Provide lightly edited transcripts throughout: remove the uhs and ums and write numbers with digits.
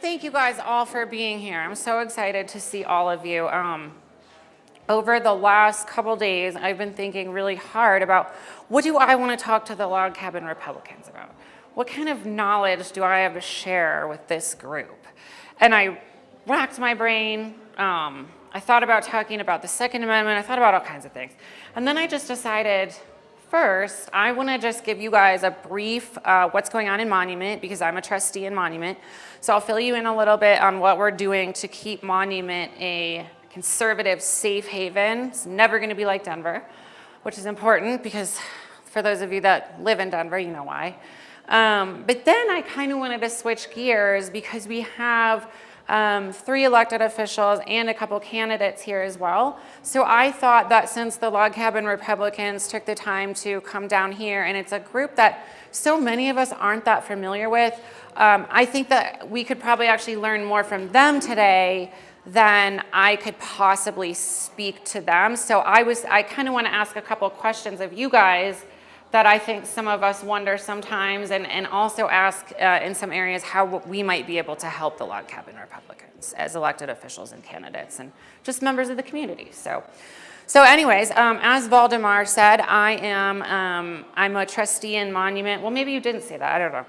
Thank you guys all for being here. I'm so excited to see all of you. Over the last couple days, I've been thinking really hard about what do I want to talk to the Log Cabin Republicans about? What kind of knowledge do I have to share with this group? And I racked my brain. I thought about talking about the Second Amendment. I thought about all kinds of things. And then I just decided, first, I want to just give you guys a brief what's going on in Monument, because I'm a trustee in Monument. So I'll fill you in a little bit on what we're doing to keep Monument a conservative, safe haven. It's never going to be like Denver, which is important because for those of you that live in Denver, you know why. But then I kind of wanted to switch gears because we have 3 elected officials and a couple candidates here as well. So I thought that since the Log Cabin Republicans took the time to come down here, and it's a group that so many of us aren't that familiar with, I think that we could probably actually learn more from them today than I could possibly speak to them. So I kind of want to ask a couple questions of you guys that I think some of us wonder sometimes, and also ask in some areas how we might be able to help the Log Cabin Republicans as elected officials and candidates and just members of the community. So anyways, as Valdemar said, I'm a trustee in Monument. Well, maybe you didn't say that, I don't know.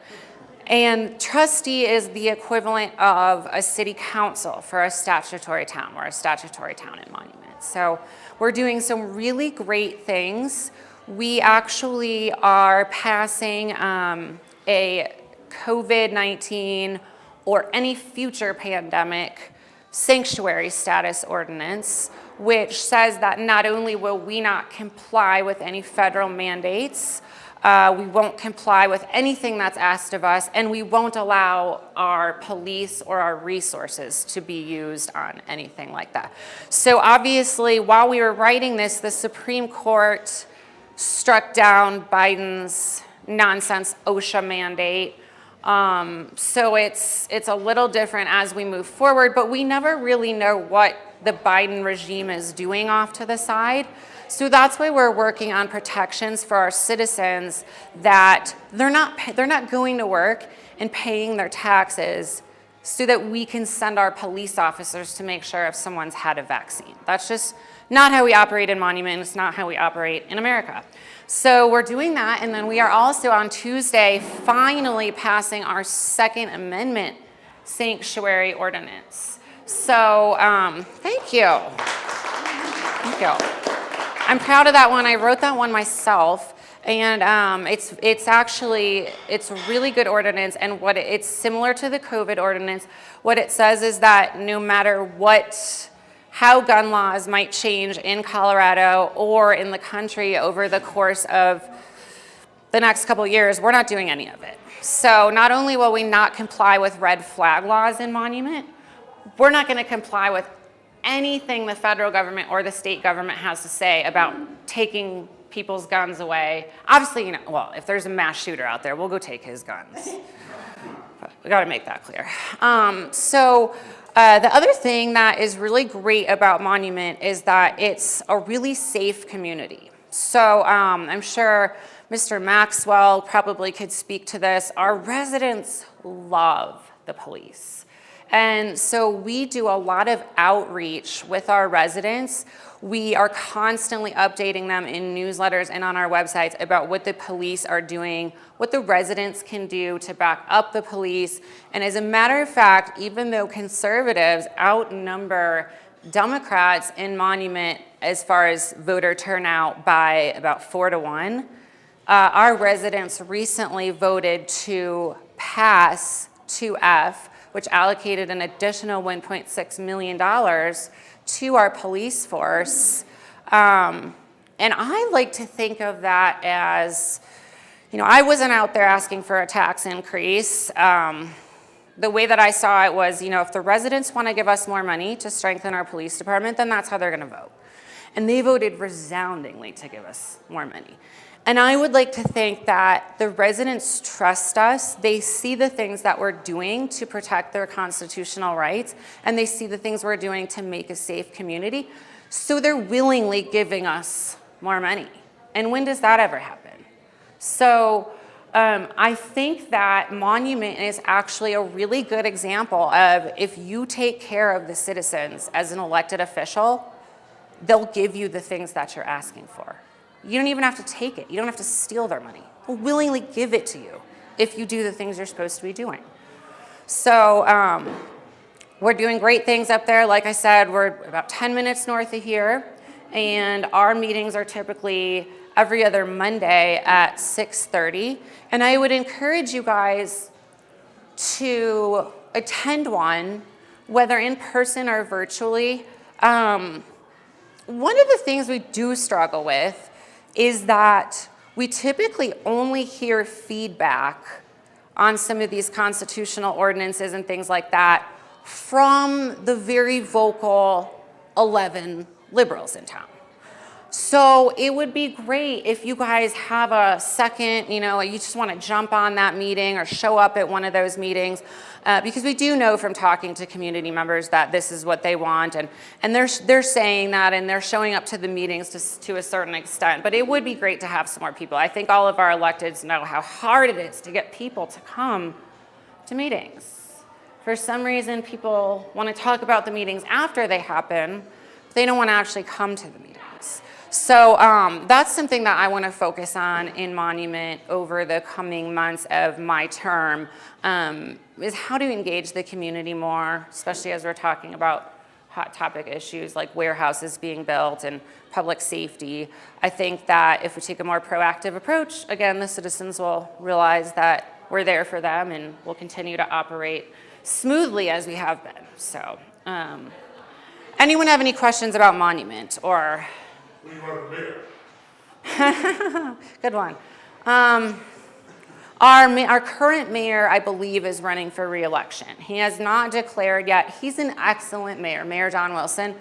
And trustee is the equivalent of a city council for a statutory town. We're a statutory town in Monument. So we're doing some really great things. We actually are passing a COVID-19 or any future pandemic sanctuary status ordinance, which says that not only will we not comply with any federal mandates, we won't comply with anything that's asked of us, and we won't allow our police or our resources to be used on anything like that. So obviously, while we were writing this, the Supreme Court struck down Biden's nonsense OSHA mandate. So it's a little different as we move forward, but we never really know what the Biden regime is doing off to the side. So that's why we're working on protections for our citizens, that they're not going to work and paying their taxes so that we can send our police officers to make sure if someone's had a vaccine. That's just not how we operate in Monument. It's not how we operate in America. So we're doing that, and then we are also on Tuesday finally passing our Second Amendment sanctuary ordinance. So thank you. Thank you. I'm proud of that one. I wrote that one myself, and it's a really good ordinance, and it's similar to the COVID ordinance. What it says is that no matter how gun laws might change in Colorado or in the country over the course of the next couple of years, we're not doing any of it. So not only will we not comply with red flag laws in Monument, we're not going to comply with anything the federal government or the state government has to say about taking people's guns away. Obviously, if there's a mass shooter out there, we'll go take his guns. But we got to make that clear. The other thing that is really great about Monument is that it's a really safe community. So I'm sure Mr. Maxwell probably could speak to this. Our residents love the police. And so we do a lot of outreach with our residents. We are constantly updating them in newsletters and on our websites about what the police are doing, what the residents can do to back up the police. And as a matter of fact, even though conservatives outnumber Democrats in Monument as far as voter turnout by about 4-1, our residents recently voted to pass 2F, which allocated an additional $1.6 million to our police force. And I like to think of that as, I wasn't out there asking for a tax increase. the way that I saw it was, if the residents want to give us more money to strengthen our police department, then that's how they're going to vote. And they voted resoundingly to give us more money. And I would like to think that the residents trust us. They see the things that we're doing to protect their constitutional rights, and they see the things we're doing to make a safe community. So they're willingly giving us more money. And when does that ever happen? So I think that Monument is actually a really good example of, if you take care of the citizens as an elected official, they'll give you the things that you're asking for. You don't even have to take it. You don't have to steal their money. They'll willingly give it to you if you do the things you're supposed to be doing. So we're doing great things up there. Like I said, we're about 10 minutes north of here, and our meetings are typically every other Monday at 6:30. And I would encourage you guys to attend one, whether in person or virtually. One of the things we do struggle with is that we typically only hear feedback on some of these constitutional ordinances and things like that from the very vocal 11 liberals in town. So it would be great if you guys have a second, you just want to jump on that meeting or show up at one of those meetings, because we do know from talking to community members that this is what they want, and they're saying that, and they're showing up to the meetings to a certain extent. But it would be great to have some more people. I think all of our electeds know how hard it is to get people to come to meetings. For some reason, people want to talk about the meetings after they happen, but they don't want to actually come to the meetings. So that's something that I want to focus on in Monument over the coming months of my term, is how to engage the community more, especially as we're talking about hot topic issues like warehouses being built and public safety. I think that if we take a more proactive approach, again, the citizens will realize that we're there for them, and we'll continue to operate smoothly as we have been. So anyone have any questions about Monument or... Who do you want for mayor? Good one. Our current mayor, I believe, is running for re-election. He has not declared yet. He's an excellent mayor, Mayor John Wilson.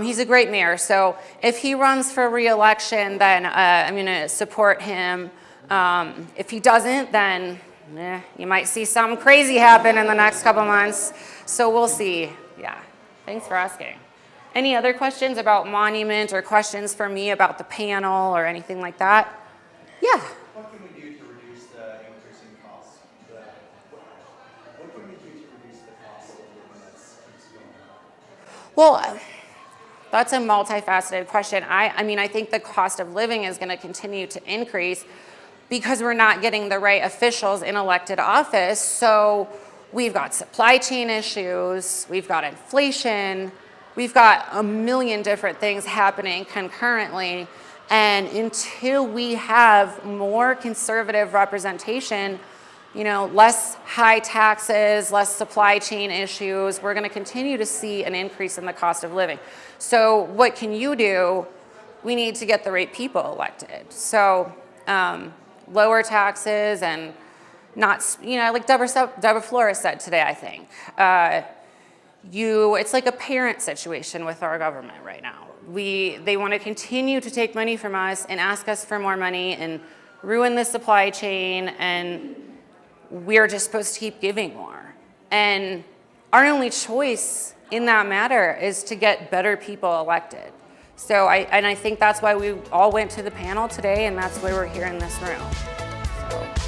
He's a great mayor. So if he runs for re-election, then I'm going to support him. If he doesn't, then you might see something crazy happen in the next couple months. So we'll see. Yeah. Thanks for asking. Any other questions about Monument or questions for me about the panel or anything like that? Yeah. What can we do to reduce the increasing costs? What can we do to reduce the cost of living that's going up? Well, that's a multifaceted question. I think the cost of living is going to continue to increase because we're not getting the right officials in elected office. So we've got supply chain issues, we've got inflation, we've got a million different things happening concurrently, and until we have more conservative representation, less high taxes, less supply chain issues, we're going to continue to see an increase in the cost of living. So what can you do? We need to get the right people elected. So lower taxes and not, like Deborah Flores said today, I think. It's like a parent situation with our government right now. They want to continue to take money from us and ask us for more money and ruin the supply chain, and we're just supposed to keep giving more. And our only choice in that matter is to get better people elected. So I think that's why we all went to the panel today, and that's why we're here in this room. So.